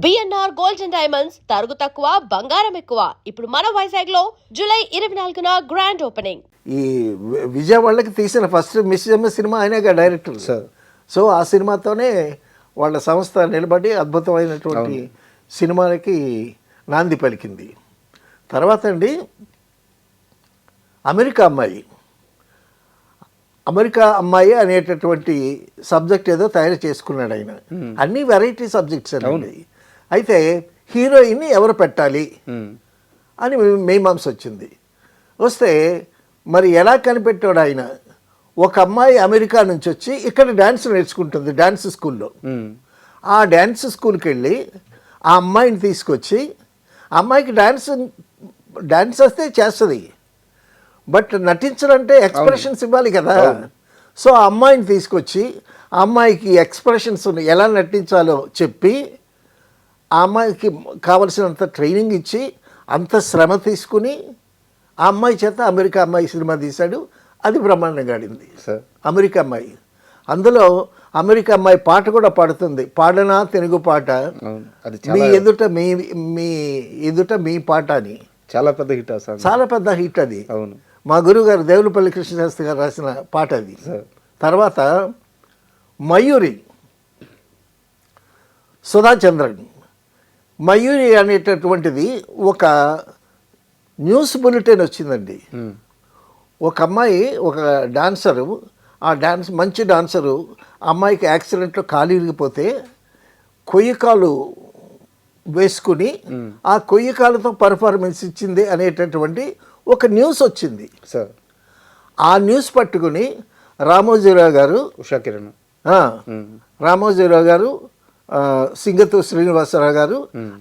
BNR gold and diamonds తరుగు తక్కువ బంగారం ఎక్కువ. ఇప్పుడు మన వైజాగ్ లో జూలై 24న గ్రాండ్ ఓపెనింగ్. ఈ విజయవాడకి తీసిన ఫస్ట్ మిస్సమ్మ సినిమా ఆయనగా డైరెక్టర్ సార్. సో ఆ సినిమాతోనే వాళ్ళ సంస్థ నిలబడి అద్భుతమైనటువంటి సినిమాలకి నాంది పలికింది. తర్వాత అండి అమెరికా అమ్మాయి అనేటటువంటి సబ్జెక్ట్ ఏదో తయారు చేసుకున్నాడు ఆయన. అన్ని వెరైటీ సబ్జెక్ట్స్ అండి. అయితే హీరోయిన్ని ఎవరు పెట్టాలి అని మీమాంస వచ్చింది. వస్తే మరి ఎలా కనిపెట్టాడు ఆయన? ఒక అమ్మాయి అమెరికా నుంచి వచ్చి ఇక్కడ డ్యాన్స్ నేర్చుకుంటుంది డ్యాన్స్ స్కూల్లో. ఆ డ్యాన్స్ స్కూల్కి వెళ్ళి ఆ అమ్మాయిని తీసుకొచ్చి, అమ్మాయికి డ్యాన్స్ వస్తే చేస్తుంది, బట్ నటించాలంటే ఎక్స్ప్రెషన్స్ ఇవ్వాలి కదా. సో ఆ అమ్మాయిని తీసుకొచ్చి ఆ అమ్మాయికి ఎక్స్ప్రెషన్స్ ఎలా నటించాలో చెప్పి ఆ అమ్మాయికి కావలసినంత ట్రైనింగ్ ఇచ్చి అంత శ్రమ తీసుకుని ఆ అమ్మాయి చేత అమెరికా అమ్మాయి సినిమా తీశాడు. అది బ్రహ్మాండంగా ఆడింది అమెరికా అమ్మాయి. అందులో అమెరికా అమ్మాయి పాట కూడా పాడుతుంది, పాడనా తెలుగు పాట, మీ ఎదుట మీ పాట అని. చాలా పెద్ద హిట్, చాలా పెద్ద హిట్ అది. అవును, మా గురువు గారు దేవులపల్లి కృష్ణశాస్త్రి గారు రాసిన పాట అది. తర్వాత మయూరి, సుధాచంద్రన్. మయూరి అనేటటువంటిది ఒక న్యూస్ బులెటిన్ వచ్చిందండి. ఒక అమ్మాయి, ఒక డాన్సరు, ఆ మంచి డాన్సరు అమ్మాయికి యాక్సిడెంట్లో కాలు ఇరిగిపోతే కొయ్యకాలు వేసుకుని ఆ కొయ్యకాలతో పర్ఫార్మెన్స్ ఇచ్చింది అనేటటువంటి ఒక న్యూస్ వచ్చింది సార్. ఆ న్యూస్ పట్టుకుని రామోజీరావు గారు, ఉషాకిరణ్, రామోజీరావు గారు, సింగతు శ్రీనివాసరావు గారు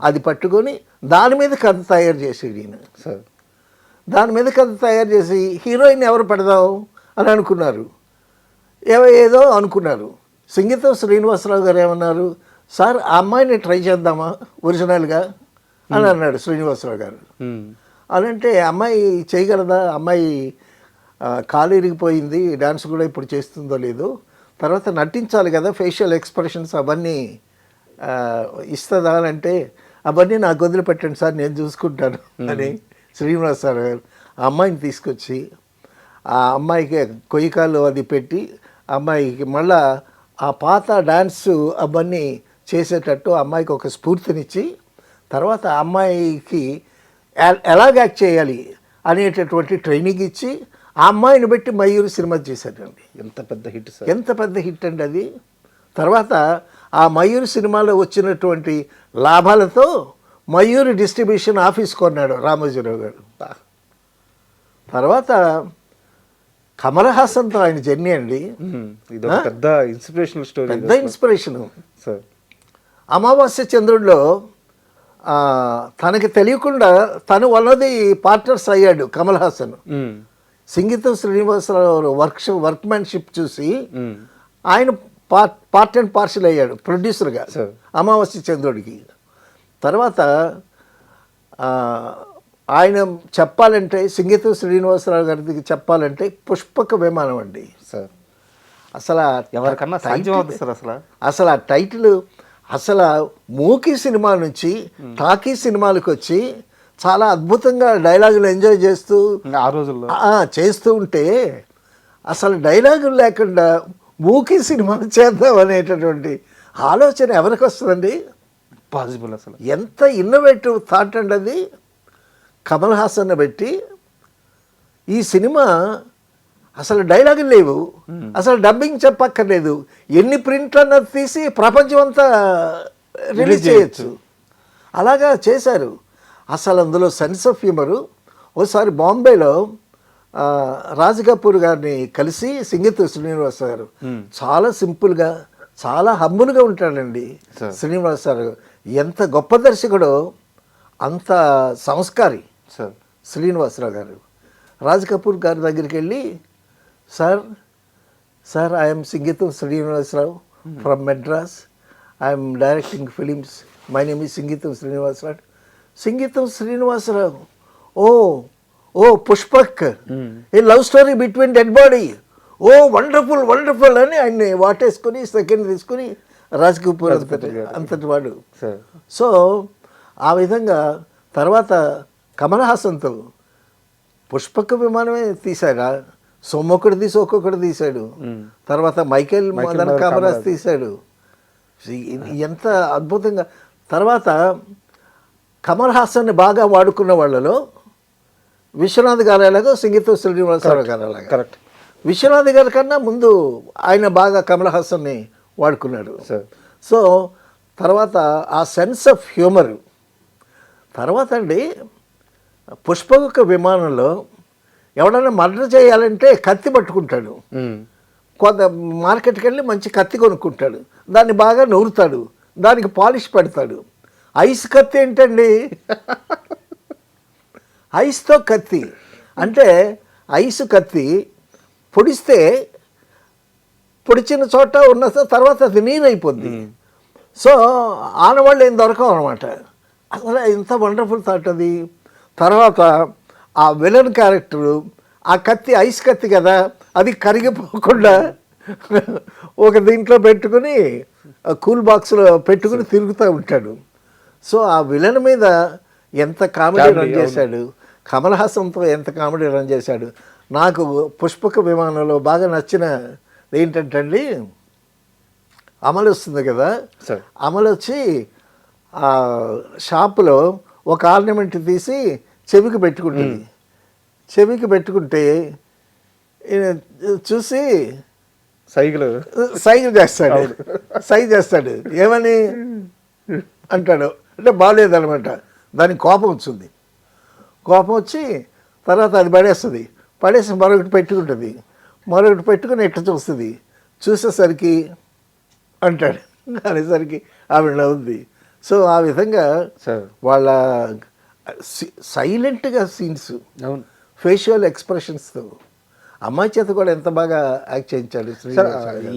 అది పట్టుకొని దాని మీద కథ తయారు చేసేది ఈయన. దాని మీద కథ తయారు చేసి హీరోయిన్ ఎవరు పెడదాం అని అనుకున్నారు. ఏదో అనుకున్నారు. సింగతు శ్రీనివాసరావు గారు ఏమన్నారు, సార్ ఆ అమ్మాయిని ట్రై చేద్దామా ఒరిజినల్గా అని అన్నాడు శ్రీనివాసరావు గారు. అనంటే అమ్మాయి చేయగలదా, అమ్మాయి కాలు ఇరిగిపోయింది, డాన్స్ కూడా ఇప్పుడు చేస్తుందో లేదో, తర్వాత నటించాలి కదా, ఫేషియల్ ఎక్స్ప్రెషన్స్ అవన్నీ ఇస్తుందా అని అంటే, అవన్నీ నాకు వదిలిపెట్టండి సార్, నేను చూసుకుంటాను అని శ్రీనివాసరావు గారు ఆ అమ్మాయిని తీసుకొచ్చి ఆ అమ్మాయికి కొయ్యకాలు అది పెట్టి అమ్మాయికి మళ్ళా ఆ పాత డాన్స్ అవన్నీ చేసేటట్టు అమ్మాయికి ఒక స్ఫూర్తినిచ్చి, తర్వాత అమ్మాయికి ఎలాగ యాక్ట్ చేయాలి అనేటటువంటి ట్రైనింగ్ ఇచ్చి ఆ అమ్మాయిని బట్టి మయూరి సినిమా చేశాడండి. ఎంత పెద్ద హిట్, ఎంత పెద్ద హిట్ అండి అది. తర్వాత ఆ మయూరి సినిమాలో వచ్చినటువంటి లాభాలతో మయూరి డిస్ట్రిబ్యూషన్ ఆఫీస్ కొన్నాడు రామోజీరావు గారు. తర్వాత కమల్ హాసన్తో ఆయన జర్నీ అండి, పెద్ద ఇన్స్పిరేషనల్ స్టోరీ, పెద్ద ఇన్స్పిరేషన్. అమావాస్య చంద్రుడిలో తనకి తెలియకుండా తను వన్నది పార్ట్నర్స్ అయ్యాడు కమల్ హాసన్. సింగీతం శ్రీనివాసరావు వర్క్మ్యాన్షిప్ చూసి ఆయన పార్ట్ అండ్ పార్సల్ అయ్యాడు ప్రొడ్యూసర్గా అమావాస్య చంద్రుడికి. తర్వాత ఆయన చెప్పాలంటే సింగీతం శ్రీనివాసరావు గారికి చెప్పాలంటే పుష్పక విమానం అండి సార్. అసలు ఎవరికన్నా అసలు ఆ టైటిల్ అసలు మూకీ సినిమా నుంచి టాకీ సినిమాలకు వచ్చి చాలా అద్భుతంగా డైలాగులు ఎంజాయ్ చేస్తూ ఆ రోజుల్లో చేస్తూ ఉంటే అసలు డైలాగులు లేకుండా మూకీ సినిమాలు చేద్దాం అనేటటువంటి ఆలోచన ఎవరికి వస్తుందండి? పాసిబుల్. అసలు ఎంత ఇన్నోవేటివ్ థాట్ అండి అది. కమల్ హాసన్ పెట్టి ఈ సినిమా అసలు డైలాగులు లేవు, అసలు డబ్బింగ్ చెప్పక్కర్లేదు, ఎన్ని ప్రింట్లు అన్నది తీసి ప్రపంచం అంతా రిలీజ్ చేయొచ్చు, అలాగా చేశారు. అసలు అందులో సెన్స్ ఆఫ్ హ్యూమరు. ఓసారి బాంబేలో రాజ్ కపూర్ గారిని కలిసి సింగీత శ్రీనివాస గారు చాలా సింపుల్గా చాలా హంబుల్గా ఉంటాడండి శ్రీనివాసరావు. ఎంత గొప్ప దర్శకుడో అంత సంస్కారి శ్రీనివాసరావు గారు. రాజ్ కపూర్ గారి దగ్గరికి వెళ్ళి, sir I'm Singeetam Srinivasarao from Madras, I'm directing films, my name is Singeetam Srinivasarao. Singeetam Srinivasarao, oh Pushpak, a love story between dead body, oh wonderful wonderful అని ఆయన్ని వాటేసుకొని సెకండ్ తీసుకుని రాజ్ కపూర్ అంతటి వాడు. సార్ సో ఆ విధంగా తర్వాత కమల్ హాసన్తో పుష్పక విమానమే తీశాడా, సొమ్మొక్కడు తీసి ఒక్కొక్కడు తీశాడు. తర్వాత మైకేల్ మదన్ కామరాజ్ తీశాడు. ఎంత అద్భుతంగా. తర్వాత కమల్ హాసన్ని బాగా వాడుకున్న వాళ్ళలో విశ్వనాథ్ గారు ఎలాగో సింగీతో శ్రీనివాసరావు గారు అలాగా. కరెక్ట్. విశ్వనాథ్ గారి కన్నా ముందు ఆయన బాగా కమల్ హాసన్ని వాడుకున్నాడు. సార్ సో తర్వాత ఆ సెన్స్ ఆఫ్ హ్యూమర్. తర్వాత అండి పుష్పక విమానంలో ఎవడన్నా మర్డర్ చేయాలంటే కత్తి పట్టుకుంటాడు. కొంత మార్కెట్కి వెళ్ళి మంచి కత్తి కొనుక్కుంటాడు, దాన్ని బాగా నూరుతాడు, దానికి పాలిష్ పెడతాడు. ఐస్ కత్తి ఏంటండి? ఐస్తో కత్తి అంటే ఐస్ కత్తి పొడిస్తే పొడిచిన చోట ఉన్న తర్వాత అది నీరు అయిపోద్ది. సో ఆనవాళ్ళు ఏం దొరకవు అనమాట. అసలు ఎంత వండర్ఫుల్ థాట్ అది. తర్వాత ఆ విలన్ క్యారెక్టరు ఆ కత్తి ఐస్ కత్తి కదా, అది కరిగిపోకుండా ఒక దీంట్లో పెట్టుకుని కూల్ బాక్స్లో పెట్టుకుని తిరుగుతూ ఉంటాడు. సో ఆ విలన్ మీద ఎంత కామెడీ రన్ చేశాడు, కమల్ హాసన్తో ఎంత కామెడీ రన్ చేశాడు. నాకు పుష్పక విమానంలో బాగా నచ్చిన ఏంటంటే అండి, అమలు వస్తుంది కదా, సార్ అమలు వచ్చి ఆ షాపులో ఒక ఆర్నమెంట్ తీసి చెవికి పెట్టుకుంటుంది. చెవికి పెట్టుకుంటే ఈయన చూసి సైగలు చేస్తాడు. సైగ చేస్తాడు ఏమని అంటాడు అంటే బాగాలేదనమాట. దానికి కోపం వచ్చింది. కోపం వచ్చి తర్వాత అది పడేస్తుంది. పడేసి మరొకటి పెట్టుకుంటుంది. మరొకటి పెట్టుకుని ఎట్లా చూస్తుంది. చూసేసరికి అంటాడు, అనేసరికి ఆవిడ నవ్వుంది. సో ఆ విధంగా వాళ్ళ సైలెంట్గా సీన్స్, అవును, ఫేషియల్ ఎక్స్ప్రెషన్స్తో అమ్మాయి చేత కూడా ఎంత బాగా యాక్ట్ చేయించాడు శ్రీనివాస్ గారు.